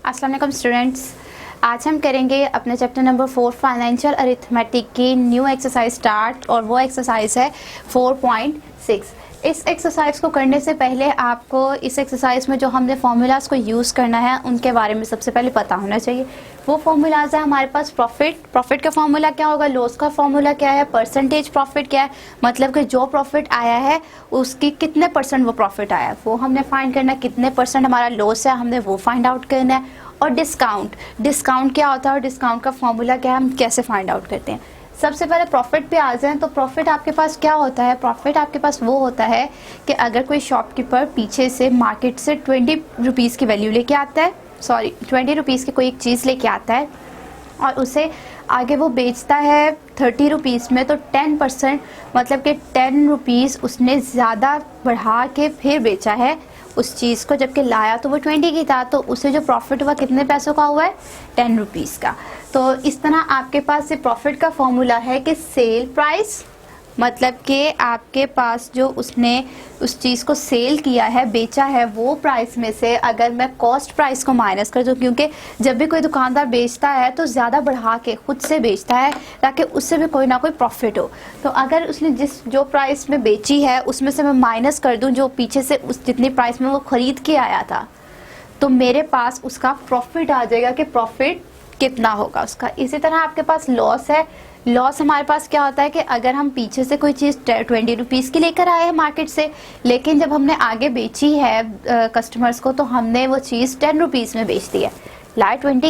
अस्सलाम वालेकुम स्टूडेंट्स, आज हम करेंगे अपने चैप्टर नंबर 4 फाइनेंशियल अरिथमेटिक की न्यू एक्सरसाइज स्टार्ट और वो एक्सरसाइज है 4.6। इस एक्सरसाइज को करने से पहले आपको इस एक्सरसाइज में जो हमने फार्मूलाज को यूज़ करना है उनके बारे में सबसे पहले पता होना चाहिए। वो फार्मूलाज है हमारे पास प्रॉफिट का फार्मूला क्या होगा, लॉस का फार्मूला क्या है, परसेंटेज प्रॉफिट क्या है, मतलब कि जो प्रॉफिट आया है उसकी कितने परसेंट वो प्रॉफिट आया है वो हमने फाइंड करना है, कितने परसेंट हमारा लॉस है हमने वो फाइंड आउट करना है। और डिस्काउंट क्या होता है और डिस्काउंट का फार्मूला क्या है, हम कैसे फाइंड आउट करते हैं। सबसे पहले प्रॉफिट पे आ जाएं तो प्रॉफिट आपके पास क्या होता है, प्रॉफिट आपके पास वो होता है कि अगर कोई शॉपकीपर पीछे से मार्केट से 20 रुपीज़ की वैल्यू लेके आता है, 20 रुपीज़ की कोई एक चीज़ लेके आता है और उसे आगे वो बेचता है 30 रुपीज़ में, तो 10% मतलब कि 10 रुपीज़ उसने ज़्यादा बढ़ा के फिर बेचा है उस चीज़ को, जबकि लाया तो वो 20 की था, तो उसे जो प्रॉफिट हुआ कितने पैसों का हुआ है, 10 रुपीज़ का। तो इस तरह आपके पास ये प्रॉफिट का फॉर्मूला है कि सेल प्राइस, मतलब कि आपके पास जो उसने उस चीज़ को सेल किया है, बेचा है, वो प्राइस में से अगर मैं कॉस्ट प्राइस को माइनस कर दूँ, क्योंकि जब भी कोई दुकानदार बेचता है तो ज़्यादा बढ़ा के खुद से बेचता है ताकि उससे भी कोई ना कोई प्रॉफिट हो। तो अगर उसने जो प्राइस में बेची है उसमें से मैं माइनस कर दूँ जो पीछे से उस जितनी प्राइस में वो ख़रीद के आया था, तो मेरे पास उसका प्रॉफिट आ जाएगा कि प्रॉफिट कितना होगा उसका। इसी तरह आपके पास लॉस है। लॉस हमारे पास क्या होता है कि अगर हम पीछे से कोई चीज़ 20 रुपीज़ की लेकर आए हैं मार्केट से, लेकिन जब हमने आगे बेची है कस्टमर्स को तो हमने वो चीज़ 10 रुपीज़ में बेच दी है। लाए 20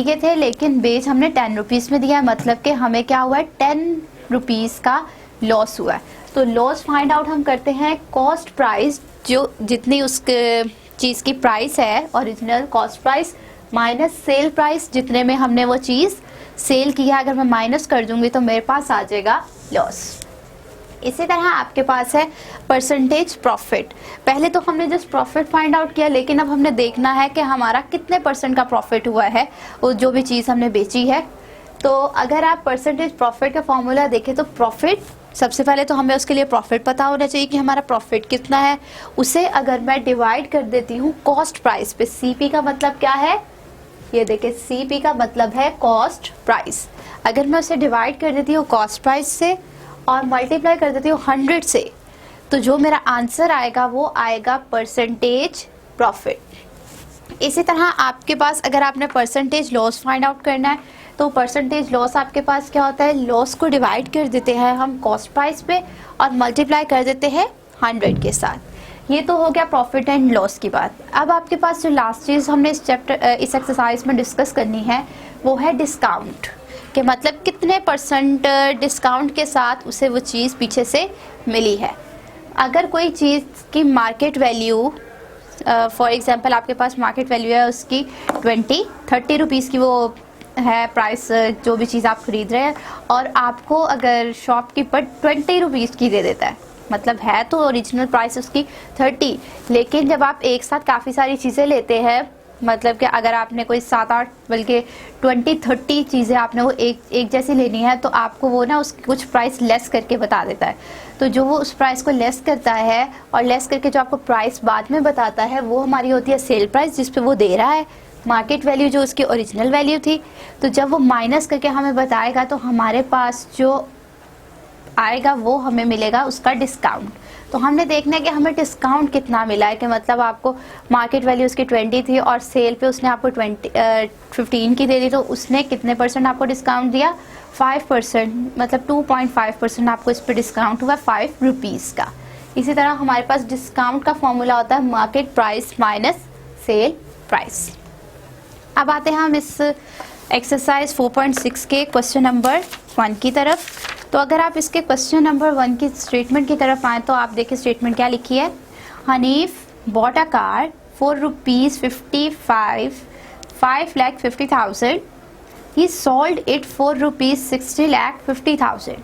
के थे लेकिन बेच हमने 10 रुपीज़ में दिया है, मतलब कि हमें क्या हुआ है, 10 रुपीज़ का लॉस हुआ है। तो लॉस फाइंड आउट हम करते हैं कॉस्ट प्राइस, जो जितनी उस चीज़ की प्राइस है original cost price minus sale price, जितने में हमने वो चीज़ सेल किया, अगर मैं माइनस कर दूंगी तो मेरे पास आ जाएगा लॉस। इसी तरह आपके पास है परसेंटेज प्रॉफिट। पहले तो हमने जस्ट प्रॉफिट फाइंड आउट किया, लेकिन अब हमने देखना है कि हमारा कितने परसेंट का प्रॉफिट हुआ है वो जो भी चीज़ हमने बेची है। तो अगर आप परसेंटेज प्रॉफिट का फॉर्मूला देखें तो प्रॉफिट, सबसे पहले तो हमें उसके लिए प्रॉफिट पता होना चाहिए कि हमारा प्रॉफिट कितना है। उसे अगर मैं डिवाइड कर देती हूँ कॉस्ट प्राइस पे, CP का मतलब क्या है, ये देखिए CP का मतलब है कॉस्ट प्राइस। अगर मैं उसे डिवाइड कर देती हूँ कॉस्ट प्राइस से और मल्टीप्लाई कर देती हूँ 100 से, तो जो मेरा आंसर आएगा वो आएगा परसेंटेज प्रॉफिट। इसी तरह आपके पास अगर आपने परसेंटेज लॉस फाइंड आउट करना है तो परसेंटेज लॉस आपके पास क्या होता है, लॉस को डिवाइड कर देते हैं हम कॉस्ट प्राइस पे और मल्टीप्लाई कर देते हैं 100 के साथ। ये तो हो गया प्रॉफिट एंड लॉस की बात। अब आपके पास जो लास्ट चीज़ हमने इस एक्सरसाइज में डिस्कस करनी है वो है डिस्काउंट, कि मतलब कितने परसेंट डिस्काउंट के साथ उसे वो चीज़ पीछे से मिली है। अगर कोई चीज़ की मार्केट वैल्यू, फॉर एग्जांपल आपके पास मार्केट वैल्यू है उसकी 30 रुपीज़ की वो है प्राइस, जो भी चीज़ आप खरीद रहे हैं, और आपको अगर शॉपकीपर 20 रुपीज़ की दे देता है, मतलब है तो ओरिजिनल प्राइस उसकी 30, लेकिन जब आप एक साथ काफ़ी सारी चीज़ें लेते हैं, मतलब कि अगर आपने कोई 7-8 बल्कि 20-30 चीज़ें आपने वो एक जैसी लेनी है, तो आपको वो ना उसकी कुछ प्राइस लेस करके बता देता है। तो जो वो उस प्राइस को लेस करता है और लेस करके जो आपको प्राइस बाद में बताता है वो हमारी होती है सेल प्राइस, जिस पे वो दे रहा है मार्केट वैल्यू जो उसकी ओरिजिनल वैल्यू थी। तो जब वो माइनस करके हमें बताएगा तो हमारे पास जो आएगा वो हमें मिलेगा उसका डिस्काउंट। तो हमने देखना है कि हमें डिस्काउंट कितना मिला है, कि मतलब आपको मार्केट वैल्यू उसकी 20 थी और सेल पे उसने आपको 15 की दे दी, तो उसने कितने परसेंट आपको डिस्काउंट दिया, 5%, मतलब 2.5% आपको इस पर डिस्काउंट हुआ 5 रुपीज़ का। इसी तरह हमारे पास डिस्काउंट का फॉर्मूला होता है market price minus sale price. अब आते हैं हम इस एक्सरसाइज 4.6 के क्वेश्चन नंबर 1 की तरफ। तो अगर आप इसके क्वेश्चन नंबर 1 की स्टेटमेंट की तरफ आए तो आप देखिए स्टेटमेंट क्या लिखी है। Hanif bought a car for ₹5,50,000। He sold it for ₹60,50,000।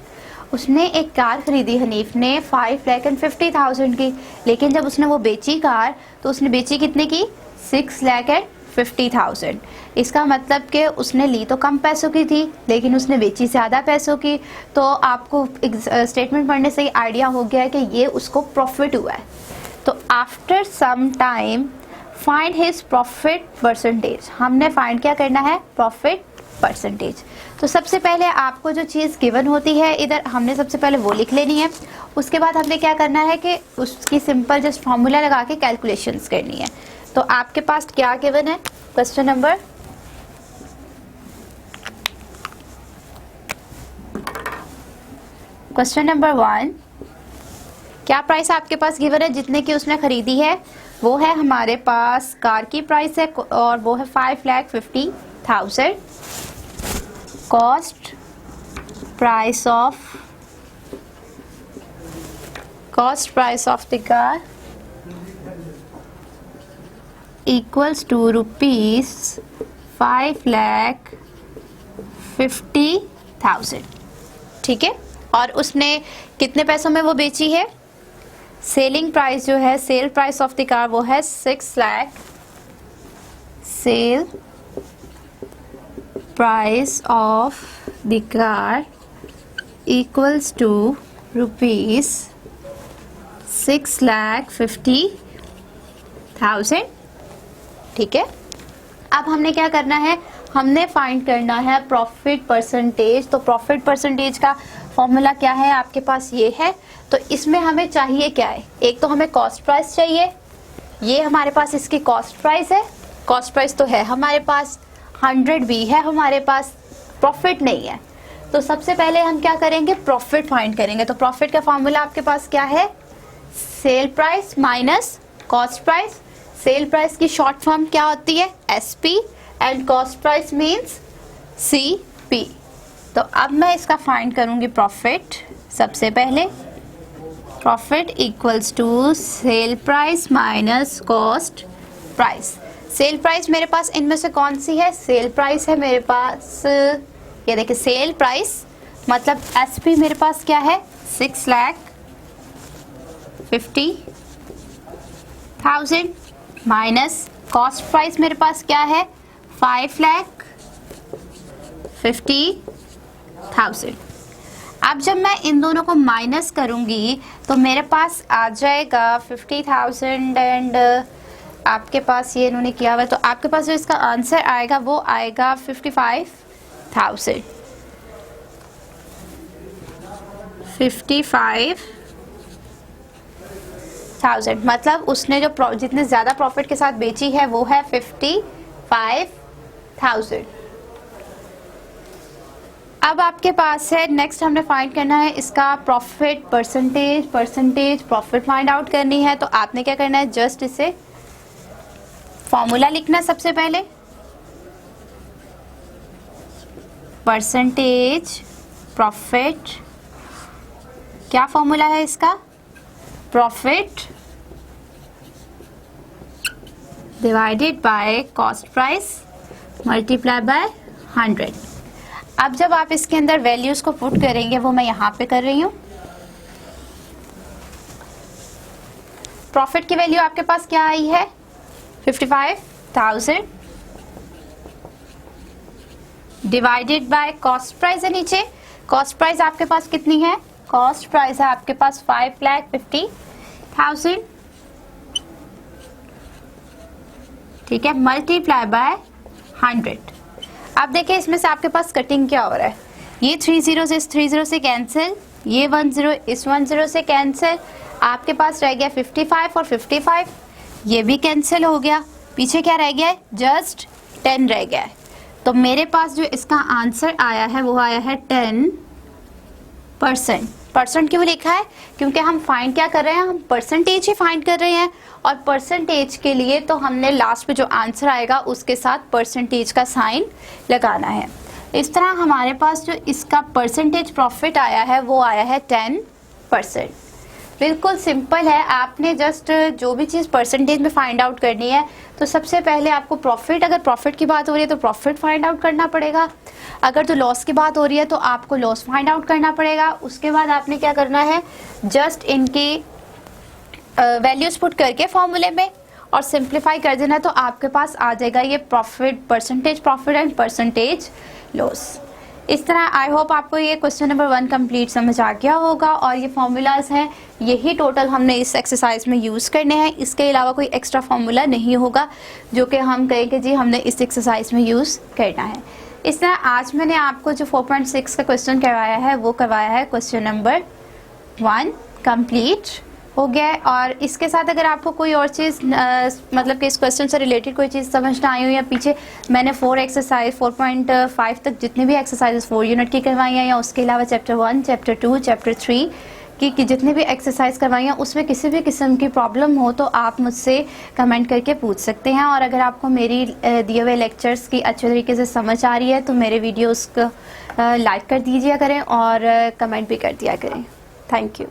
उसने एक कार खरीदी हनीफ ने 5,50,000 की, लेकिन जब उसने वो बेची कार तो उसने बेची कितने की, 6,50,000। इसका मतलब कि उसने ली तो कम पैसों की थी लेकिन उसने बेची ज़्यादा पैसों की। तो आपको स्टेटमेंट पढ़ने से ही आइडिया हो गया है कि ये उसको प्रॉफिट हुआ है। तो after some time find his profit percentage. हमने फाइंड क्या करना है, प्रॉफिट परसेंटेज। तो सबसे पहले आपको जो चीज़ गिवन होती है इधर हमने सबसे पहले वो लिख लेनी है। उसके बाद हमने क्या करना है कि उसकी सिंपल जस्ट फॉर्मूला लगा के कैलकुलेशंस करनी है। तो आपके पास क्या गिवन है, क्वेश्चन नंबर वन, क्या प्राइस आपके पास गिवन है जितने की उसने खरीदी है, वो है हमारे पास कार की प्राइस है और वो है 5,50,000। Cost price of the car equals to ₹5,50,000। ठीक है, और उसने कितने पैसों में वो बेची है, सेलिंग प्राइस जो है, sale price of the car वो है 6 lakh. Sale price of the car equals to ₹6,50,000। ठीक है, अब हमने क्या करना है, हमने फाइंड करना है प्रॉफिट परसेंटेज। तो प्रॉफिट परसेंटेज का फॉर्मूला क्या है आपके पास, ये है। तो इसमें हमें चाहिए क्या है, एक तो हमें कॉस्ट प्राइस चाहिए, ये हमारे पास इसकी कॉस्ट प्राइस है। कॉस्ट प्राइस तो है हमारे पास, 100 भी है हमारे पास, प्रॉफिट नहीं है। तो सबसे पहले हम क्या करेंगे, प्रॉफिट फाइंड करेंगे। तो प्रॉफिट का फॉर्मूला आपके पास क्या है, sale price minus cost price. Sale price की शॉर्ट फॉर्म क्या होती है, SP, and cost price means CP। तो अब मैं इसका फाइंड करूंगी प्रॉफिट। सबसे पहले profit equals to sale price minus cost price. Sale price मेरे पास इनमें से कौन सी है, सेल प्राइस है मेरे पास, ये देखिए सेल प्राइस मतलब SP मेरे पास क्या है, 6,50,000 माइनस कॉस्ट प्राइस मेरे पास क्या है, 5,50,000। अब जब मैं इन दोनों को माइनस करूंगी तो मेरे पास आ जाएगा 50,000 एंड आपके पास ये इन्होंने किया हुआ है, तो आपके पास जो इसका आंसर आएगा वो आएगा 55,000। 55,000 मतलब उसने जो जितने ज़्यादा प्रॉफिट के साथ बेची है वो है 55,000। अब आपके पास है नेक्स्ट, हमने फाइंड करना है इसका profit percentage profit find out करनी है। तो आपने क्या करना है, जस्ट इसे फॉर्मूला लिखना है सबसे पहले, परसेंटेज प्रॉफिट, क्या फॉर्मूला है इसका, profit divided by cost price multiply by 100। अब जब आप इसके अंदर वैल्यूज को पुट करेंगे, वो मैं यहाँ पे कर रही हूँ। प्रॉफिट की वैल्यू आपके पास क्या आई है, 55,000 डिवाइडेड बाय कॉस्ट प्राइस है नीचे। कॉस्ट प्राइस आपके पास कितनी है, कॉस्ट प्राइस है आपके पास 5,50,000। ठीक है, मल्टीप्लाई बाय 100। अब देखिए इसमें से आपके पास कटिंग क्या हो रहा है, ये 30 इस 30 से कैंसिल, ये 10 इस 10 से कैंसिल, आपके पास रह गया 55 और 55, ये भी कैंसिल हो गया, पीछे क्या रह गया है, जस्ट 10 रह गया है। तो मेरे पास जो इसका आंसर आया है वो आया है 10%। परसेंट क्यों लिखा है, क्योंकि हम फाइंड क्या कर रहे हैं, हम परसेंटेज ही फाइंड कर रहे हैं, और परसेंटेज के लिए तो हमने लास्ट पे जो आंसर आएगा उसके साथ परसेंटेज का साइन लगाना है। इस तरह हमारे पास जो इसका परसेंटेज प्रॉफिट आया है वो आया है 10%। बिल्कुल सिंपल है, आपने जस्ट जो भी चीज़ परसेंटेज में फाइंड आउट करनी है तो सबसे पहले आपको प्रॉफिट, अगर प्रॉफिट की बात हो रही है तो प्रॉफिट फाइंड आउट करना पड़ेगा, अगर तो लॉस की बात हो रही है तो आपको लॉस फाइंड आउट करना पड़ेगा। उसके बाद आपने क्या करना है, जस्ट इनकी वैल्यूज पुट करके फॉर्मूले में और सिंप्लीफाई कर देना, तो आपके पास आ जाएगा ये profit percentage profit and percentage loss. इस तरह आई होप आपको ये क्वेश्चन नंबर 1 कंप्लीट समझ आ गया होगा, और ये फॉर्मूलाज हैं यही टोटल हमने इस एक्सरसाइज में यूज़ करने हैं, इसके अलावा कोई एक्स्ट्रा फार्मूला नहीं होगा जो कि हम कहें कि जी हमने इस एक्सरसाइज में यूज़ करना है। इस तरह आज मैंने आपको जो 4.6 का क्वेश्चन करवाया है वो करवाया है क्वेश्चन नंबर 1 कंप्लीट हो गया है। और इसके साथ अगर आपको कोई और चीज़ मतलब कि इस क्वेश्चन से रिलेटेड कोई चीज़ समझ ना आई हो, या पीछे मैंने 4.5 तक जितनी भी एक्सरसाइजेस 4 यूनिट की करवाई हैं, या उसके अलावा चैप्टर 1, चैप्टर 2, चैप्टर 3 कि जितनी भी एक्सरसाइज करवाई हैं उसमें किसी भी किस्म की प्रॉब्लम हो तो आप मुझसे कमेंट करके पूछ सकते हैं। और अगर आपको मेरी दिए हुए लेक्चर्स की अच्छे तरीके से समझ आ रही है तो मेरे वीडियोस को लाइक कर दीजिए करें और कमेंट भी कर दिया करें। Thank you.